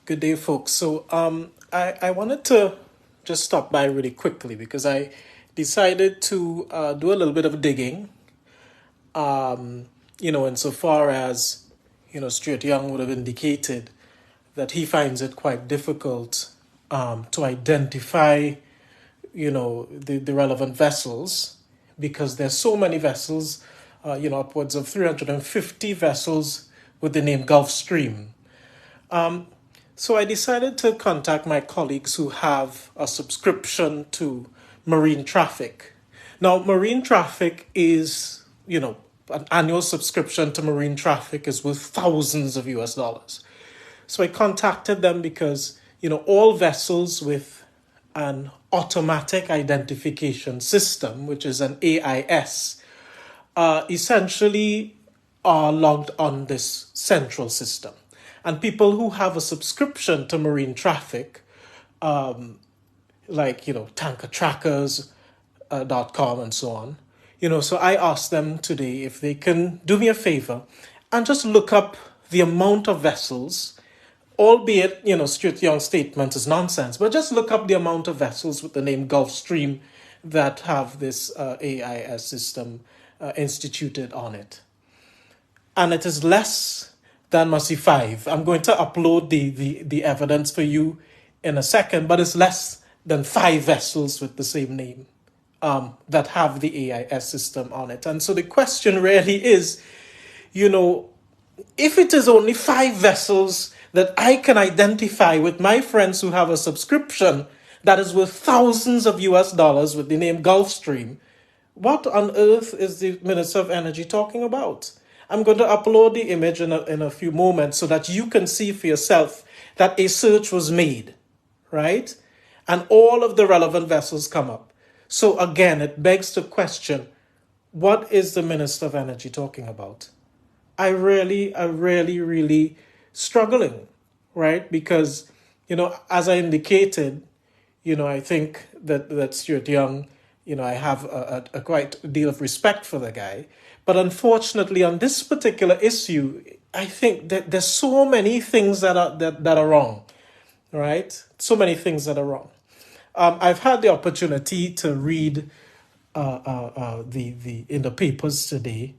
Good day, folks. I wanted to just stop by really quickly because I decided to do a little bit of digging, insofar as, Stuart Young would have indicated that he finds it quite difficult to identify, the relevant vessels because there's so many vessels, upwards of 350 vessels with the name Gulfstream. So I decided to contact my colleagues who have a subscription to marine traffic. Now, marine traffic is, an annual subscription to marine traffic is worth thousands of US dollars. So I contacted them because, all vessels with an automatic identification system, which is an AIS, essentially are logged on this central system. And people who have a subscription to marine traffic, like, tanker trackers.com and so on, so I asked them today if they can do me a favor and just look up the amount of vessels, albeit, Stuart Young's statement is nonsense, but just look up the amount of vessels with the name Gulfstream that have this AIS system instituted on it. And it is less than must see 5. I'm going to upload the evidence for you in a second, but it's less than 5 vessels with the same name that have the AIS system on it. And so the question really is, if it is only 5 vessels that I can identify with my friends who have a subscription that is worth thousands of US dollars with the name Gulfstream, what on earth is the Minister of Energy talking about? I'm going to upload the image in a few moments so that you can see for yourself that a search was made, right? And all of the relevant vessels come up. So again, it begs the question, what is the Minister of Energy talking about? I really struggling, right? Because, as I indicated, I think that Stuart Young, I have a quite deal of respect for the guy. But unfortunately, on this particular issue, I think that there's so many things that are wrong, right? So many things that are wrong. I've had the opportunity to read the in the papers today,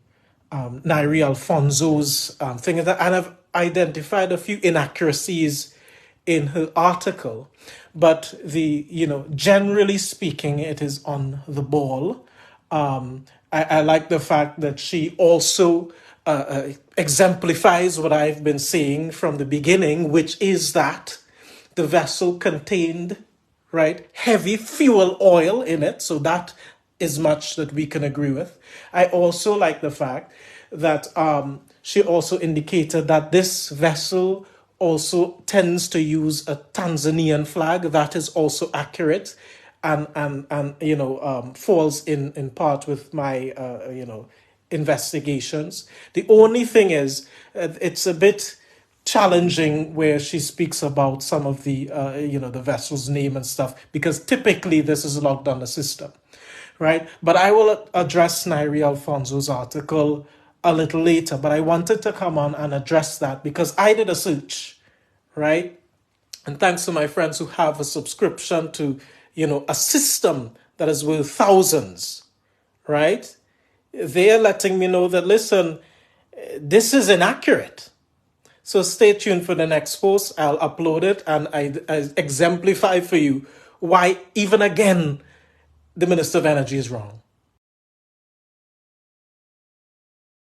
Nairi Alfonso's thing, and I've identified a few inaccuracies in her article, but generally speaking, it is on the ball. I like the fact that she also exemplifies what I've been saying from the beginning, which is that the vessel contained, right, heavy fuel oil in it. So that is much that we can agree with. I also like the fact that she also indicated that this vessel also tends to use a Tanzanian flag. That is also accurate and falls in part with my investigations. The only thing is it's a bit challenging where she speaks about some of the vessel's name and stuff, because typically this is logged on the system, right? But I will address Nairi Alfonso's article a little later, but I wanted to come on and address that because I did a search, right? And thanks to my friends who have a subscription to, a system that is worth thousands, right? They are letting me know that, listen, this is inaccurate. So stay tuned for the next post. I'll upload it and I exemplify for you why, even again, the Minister of Energy is wrong.